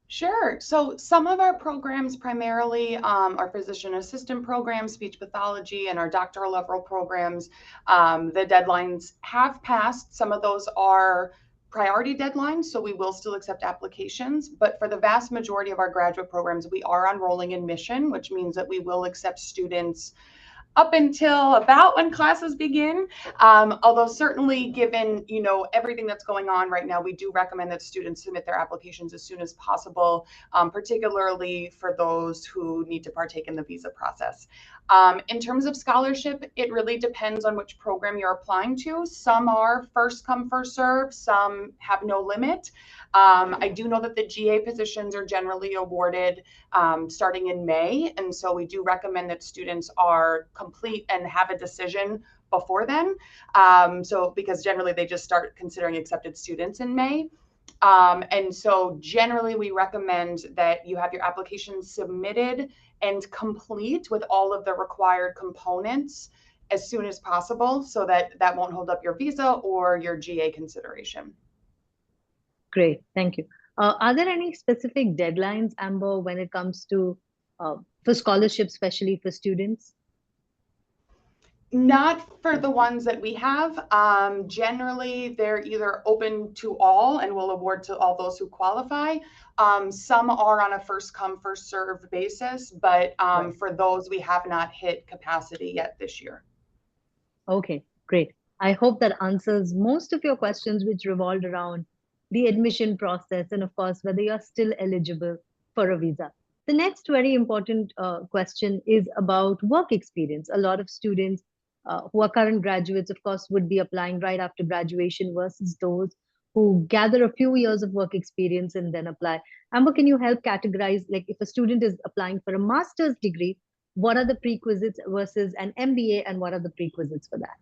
Sure. So some of our programs, primarily our physician assistant program, speech pathology, and our doctoral level programs, the deadlines have passed. Some of those are priority deadlines, so we will still accept applications. But for the vast majority of our graduate programs, we are on rolling admission, which means that we will accept students up until about when classes begin. Although certainly given, everything that's going on right now, we do recommend that students submit their applications as soon as possible, particularly for those who need to partake in the visa process. In terms of scholarship, it really depends on which program you're applying to. Some are first come, first serve, some have no limit. I do know that the GA positions are generally awarded starting in May. And so we do recommend that students are complete and have a decision before then. So because generally they just start considering accepted students in May. And so generally we recommend that you have your application submitted and complete with all of the required components as soon as possible, so that that won't hold up your visa or your GA consideration. Great, thank you. Are there any specific deadlines, Amber, when it comes to for scholarships, especially for students? Not for the ones that we have. Generally, they're either open to all and will award to all those who qualify. Some are on a first come, first served basis, but Right. for those, we have not hit capacity yet this year. Okay, great. I hope that answers most of your questions, which revolved around the admission process and, of course, whether you're still eligible for a visa. The next very important question is about work experience. A lot of students who are current graduates, of course, would be applying right after graduation versus those who gather a few years of work experience and then apply. Amber, can you help categorize, like if a student is applying for a master's degree, what are the prerequisites versus an MBA, and what are the prerequisites for that?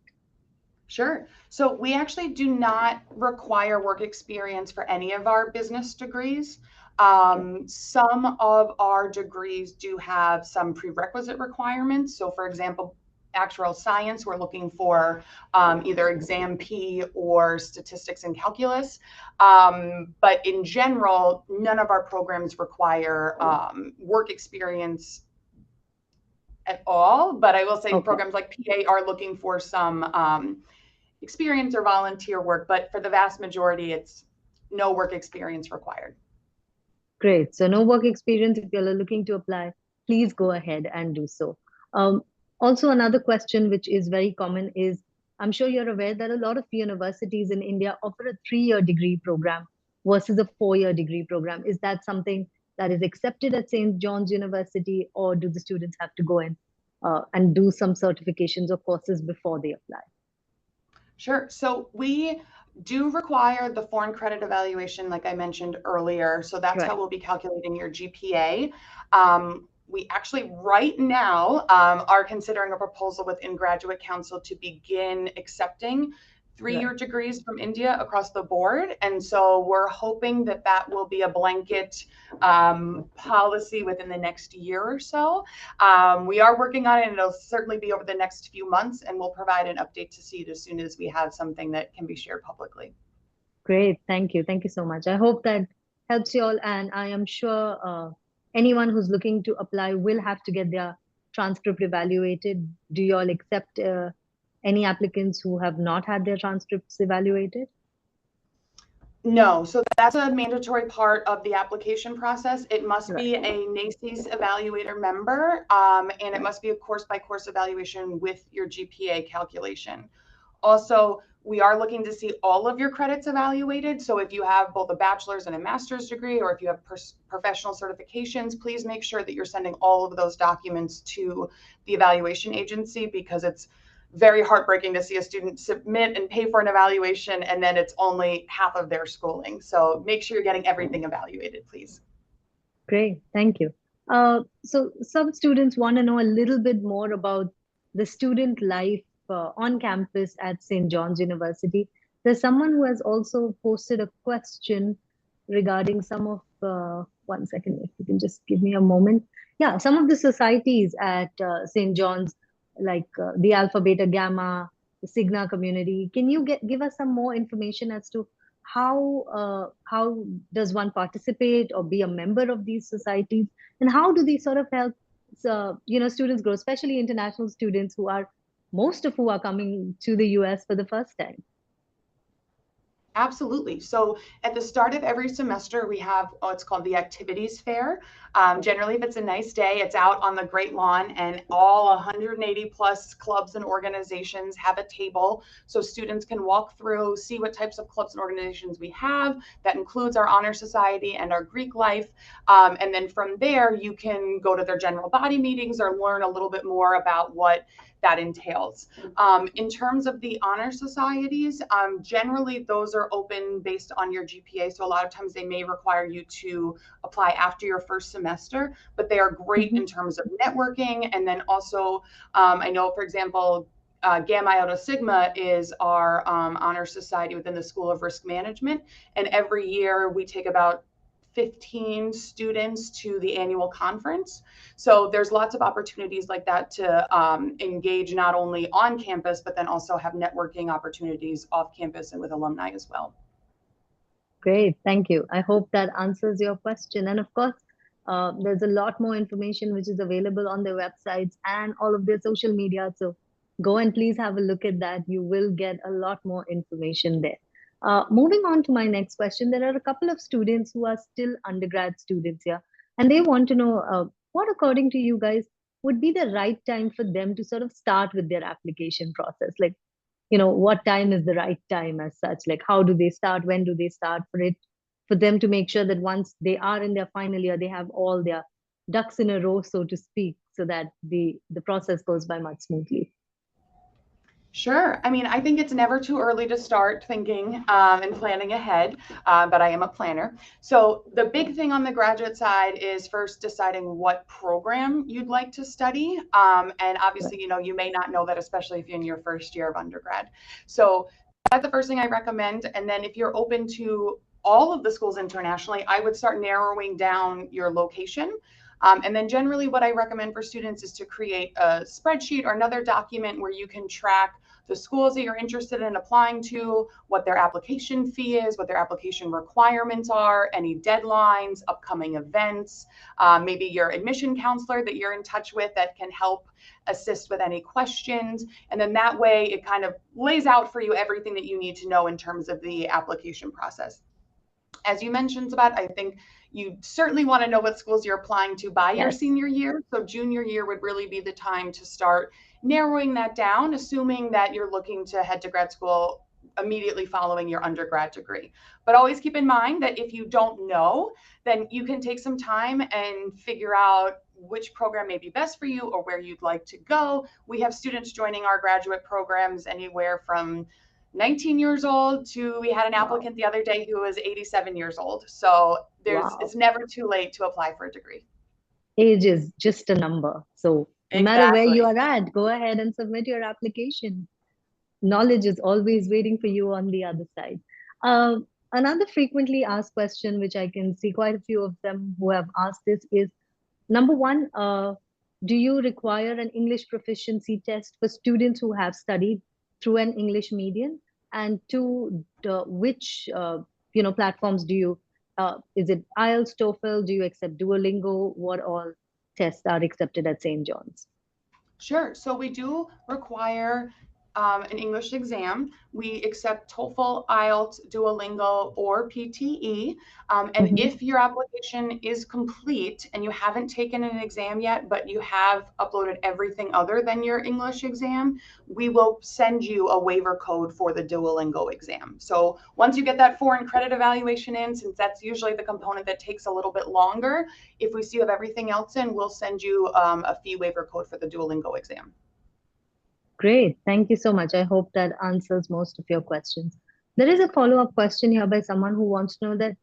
Sure. So we actually do not require work experience for any of our business degrees. Some of our degrees do have some prerequisite requirements. So for example, actuarial science, we're looking for either exam P or statistics and calculus. But in general, none of our programs require work experience at all. But I will say programs like PA are looking for some experience or volunteer work, but for the vast majority, it's no work experience required. Great. So no work experience. If you're looking to apply, please go ahead and do so. Also, another question which is very common is, I'm sure you're aware that a lot of universities in India offer a 3-year degree program versus a 4-year degree program. Is that something that is accepted at St. John's University, or do the students have to go in and do some certifications or courses before they apply? Sure. So we do require the foreign credit evaluation, like I mentioned earlier. So that's how Right. we'll be calculating your GPA. We actually right now are considering a proposal within Graduate Council to begin accepting 3-year Right. degrees from India across the board. And so we're hoping that that will be a blanket policy within the next year or so. We are working on it, and it'll certainly be over the next few months, and we'll provide an update to SEED as soon as we have something that can be shared publicly. Great. Thank you. Thank you so much. I hope that helps you all. And I am sure anyone who's looking to apply will have to get their transcript evaluated. Do you all accept any applicants who have not had their transcripts evaluated? No, so that's a mandatory part of the application process. It must Right. be a NACES evaluator member, and it must be a course-by-course evaluation with your GPA calculation. Also, we are looking to see all of your credits evaluated. So if you have both a bachelor's and a master's degree, or if you have professional certifications, please make sure that you're sending all of those documents to the evaluation agency, because it's very heartbreaking to see a student submit and pay for an evaluation and then it's only half of their schooling. So make sure you're getting everything evaluated, please. Great. Thank you. So some students want to know a little bit more about the student life on campus at St. John's University. There's someone who has also posted a question regarding some of, one second, if you can just give me a moment. Yeah, some of the societies at St. John's, like the Alpha, Beta, Gamma, the Sigma community. Can you give us some more information as to how does one participate or be a member of these societies, and how do these sort of help students grow, especially international students who are most of who are coming to the US for the first time? Absolutely. So at the start of every semester, we have what's called the activities fair. Generally, if it's a nice day, it's out on the Great Lawn, and all 180 plus clubs and organizations have a table. So students can walk through, see what types of clubs and organizations we have. That includes our Honor Society and our Greek life. And then from there, you can go to their general body meetings or learn a little bit more about what that entails. In terms of the honor societies, generally those are open based on your GPA. So a lot of times they may require you to apply after your first semester, but they are great in terms of networking. And then also, I know, for example, Gamma Iota Sigma is our honor society within the School of Risk Management. And every year we take about 15 students to the annual conference. So there's lots of opportunities like that to engage not only on campus, but then also have networking opportunities off campus and with alumni as well. Great, thank you. I hope that answers your question. And of course, there's a lot more information which is available on their websites and all of their social media. So go and please have a look at that. You will get a lot more information there. Moving on to my next question, there are a couple of students who are still undergrad students here, and they want to know what, according to you guys, would be the right time for them to sort of start with their application process. Like, what time is the right time as such? Like, how do they start? When do they start for them to make sure that once they are in their final year, they have all their ducks in a row, so to speak, so that the process goes by much smoothly? Sure. I mean, I think it's never too early to start thinking and planning ahead, but I am a planner. So the big thing on the graduate side is first deciding what program you'd like to study. And obviously, you may not know that, especially if you're in your first year of undergrad. So that's the first thing I recommend. And then if you're open to all of the schools internationally, I would start narrowing down your location. And then generally what I recommend for students is to create a spreadsheet or another document where you can track the schools that you're interested in applying to, what their application fee is, what their application requirements are, any deadlines, upcoming events, maybe your admission counselor that you're in touch with that can help assist with any questions. And then that way it kind of lays out for you everything that you need to know in terms of the application process. As you mentioned, about, I think you certainly want to know what schools you're applying to by your Yes. senior year. So junior year would really be the time to start narrowing that down, assuming that you're looking to head to grad school immediately following your undergrad degree. But always keep in mind that if you don't know, then you can take some time and figure out which program may be best for you or where you'd like to go. We have students joining our graduate programs anywhere from 19 years old to, we had an applicant the other day who was 87 years old. So Wow. it's never too late to apply for a degree. Age is just a number. So no matter where you Exactly. are at, go ahead and submit your application. Knowledge is always waiting for you on the other side. Another frequently asked question, which I can see quite a few of them who have asked this, is number one, do you require an English proficiency test for students who have studied through an English medium? And two, which platforms do you, is it IELTS, TOEFL? Do you accept Duolingo? What all tests are accepted at St. John's? Sure. So we do require an English exam. We accept TOEFL, IELTS, Duolingo, or PTE. And Mhm. if your application is complete and you haven't taken an exam yet, but you have uploaded everything other than your English exam, we will send you a waiver code for the Duolingo exam. So once you get that foreign credit evaluation in, since that's usually the component that takes a little bit longer, if we see you have everything else in, we'll send you a fee waiver code for the Duolingo exam. Great. Thank you so much. I hope that answers most of your questions. There is a follow-up question here by someone who wants to know that,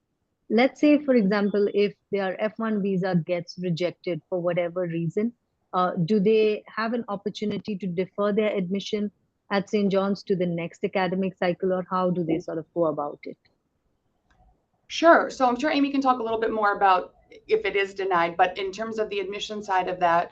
let's say, for example, if their F1 visa gets rejected for whatever reason, do they have an opportunity to defer their admission at St. John's to the next academic cycle, or how do they sort of go about it? Sure. So I'm sure Amy can talk a little bit more about if it is denied, but in terms of the admission side of that,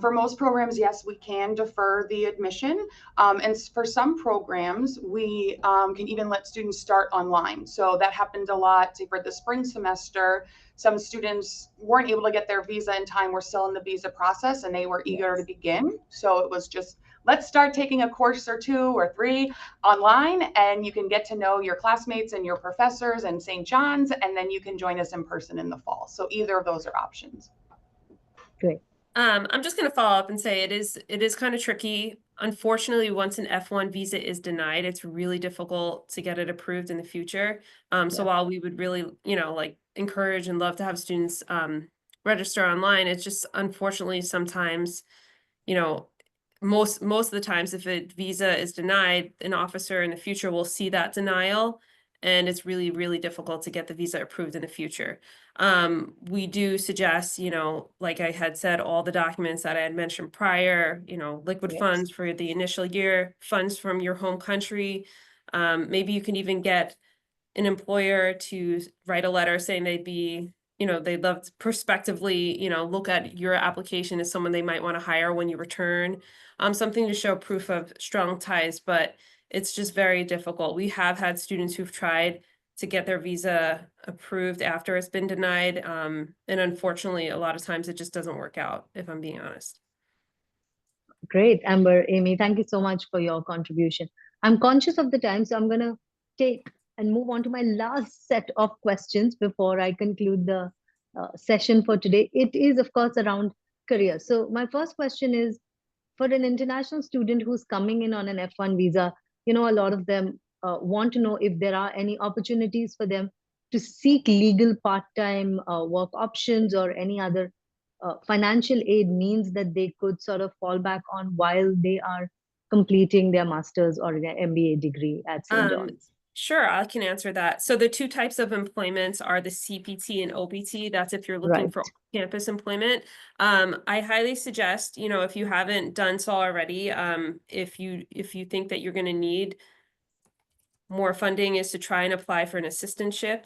for most programs, yes, we can defer the admission. And for some programs, we can even let students start online. So that happened a lot, say for the spring semester. Some students weren't able to get their visa in time, were still in the visa process, and they were eager to begin. So it was just, let's start taking a course or 2 or 3 online, and you can get to know your classmates and your professors and St. John's, and then you can join us in person in the fall. So either of those are options. Great. I'm just going to follow up and say it is kind of tricky. Unfortunately, once an F1 visa is denied, it's really difficult to get it approved in the future. So while we would really, like encourage and love to have students register online, it's just unfortunately sometimes, most of the times if a visa is denied, an officer in the future will see that denial, and it's really, really difficult to get the visa approved in the future. We do suggest, like I had said, all the documents that I had mentioned prior, liquid Yes. funds for the initial year, funds from your home country. Maybe you can even get an employer to write a letter saying they'd love to prospectively, look at your application as someone they might want to hire when you return. Something to show proof of strong ties, but it's just very difficult. We have had students who've tried to get their visa approved after it's been denied. And unfortunately, a lot of times it just doesn't work out, if I'm being honest. Great, Amber, Amy, thank you so much for your contribution. I'm conscious of the time, so I'm going to take and move on to my last set of questions before I conclude the session for today. It is, of course, around career. So my first question is, for an international student who's coming in on an F1 visa, a lot of them want to know if there are any opportunities for them to seek legal part-time work options or any other financial aid means that they could sort of fall back on while they are completing their master's or their MBA degree at St. John's. Sure, I can answer that. So the two types of employments are the CPT and OPT. That's if you're looking Right. for campus employment. I highly suggest, if you haven't done so already, if you think that you're going to need more funding, is to try and apply for an assistantship.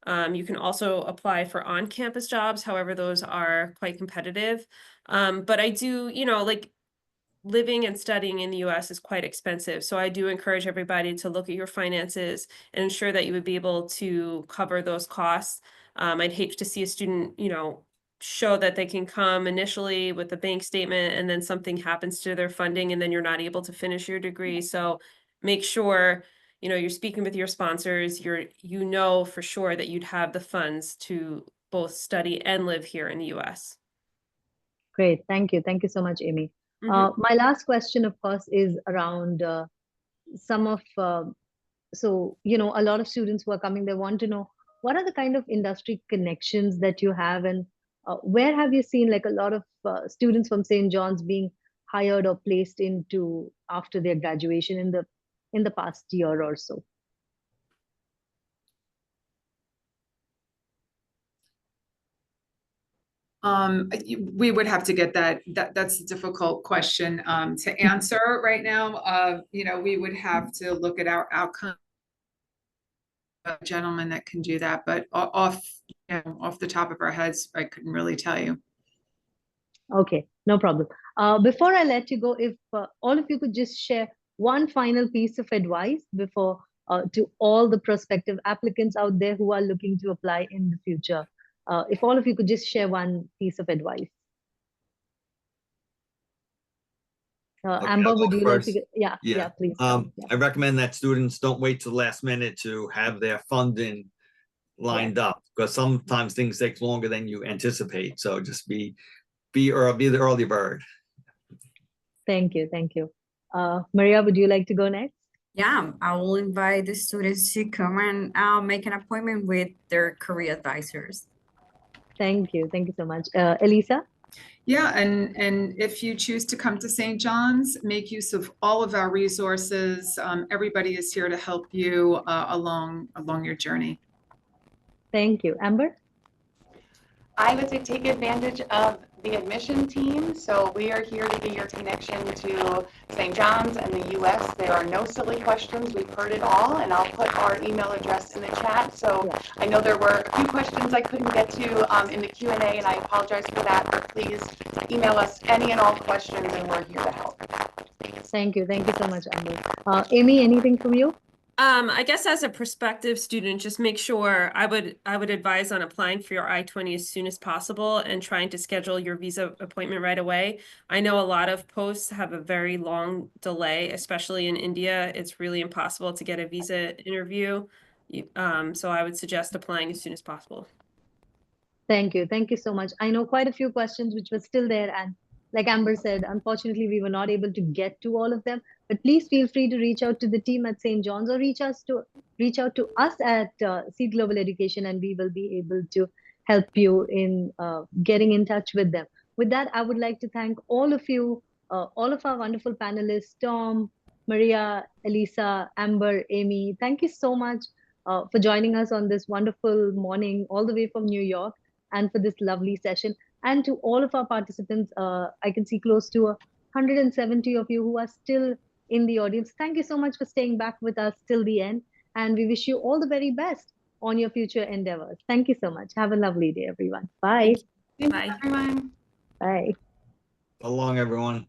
You can also apply for on-campus jobs. However, those are quite competitive. But I do, like living and studying in the US is quite expensive. So I do encourage everybody to look at your finances and ensure that you would be able to cover those costs. I'd hate to see a student, show that they can come initially with a bank statement and then something happens to their funding and then you're not able to finish your degree. So make sure, you know, you're speaking with your sponsors, you know for sure that you'd have the funds to both study and live here in the US. Great. Thank you. Thank you so much, Amy. My last question, of course, is around some of, so, you know, a lot of students who are coming, they want to know what are the kind of industry connections that you have, and where have you seen like a lot of students from St. John's being hired or placed into after their graduation in the past year or so? We would have to get that's a difficult question to answer right now. You know, we would have to look at our outcome. A gentleman that can do that, but off the top of our heads, I couldn't really tell you. Okay, no problem. Before I let you go, if all of you could just share one final piece of advice before to all the prospective applicants out there who are looking to apply in the future. If all of you could just share one piece of advice. Okay, Amber, I'll go would you like to first. get, yeah, please. Yeah. I recommend that students don't wait till the last minute to have their funding lined up, because sometimes things take longer than you anticipate. So just be the early bird. Thank you. Thank you. Maria, would you like to go next? Yeah, I will invite the students to come and make an appointment with their career advisors. Thank you. Thank you so much. Elisa? Yeah, and if you choose to come to St. John's, make use of all of our resources. Everybody is here to help you along your journey. Thank you. Amber? I would say take advantage of the admission team. So we are here to be your connection to St. John's and the US. There are no silly questions. We've heard it all, and I'll put our email address in the chat. So I know there were a few questions I couldn't get to in the Q&A, and I apologize for that, but please email us any and all questions, and we're here to help. Thank you. Thank you so much, Amber. Amy, anything from you? I guess as a prospective student, just make sure I would advise on applying for your I-20 as soon as possible and trying to schedule your visa appointment right away. I know a lot of posts have a very long delay, especially in India. It's really impossible to get a visa interview. So I would suggest applying as soon as possible. Thank you. Thank you so much. I know quite a few questions which were still there, and like Amber said, unfortunately, we were not able to get to all of them. But please feel free to reach out to the team at St. John's or reach out to us at Seed Global Education, and we will be able to help you in getting in touch with them. With that, I would like to thank all of you, all of our wonderful panelists, Tom, Maria, Elisa, Amber, Amy. Thank you so much for joining us on this wonderful morning all the way from New York, and for this lovely session. And to all of our participants, I can see close to 170 of you who are still in the audience. Thank you so much for staying back with us till the end. And we wish you all the very best on your future endeavors. Thank you so much. Have a lovely day, everyone. Bye. Thank you, everyone. Bye. So long, everyone.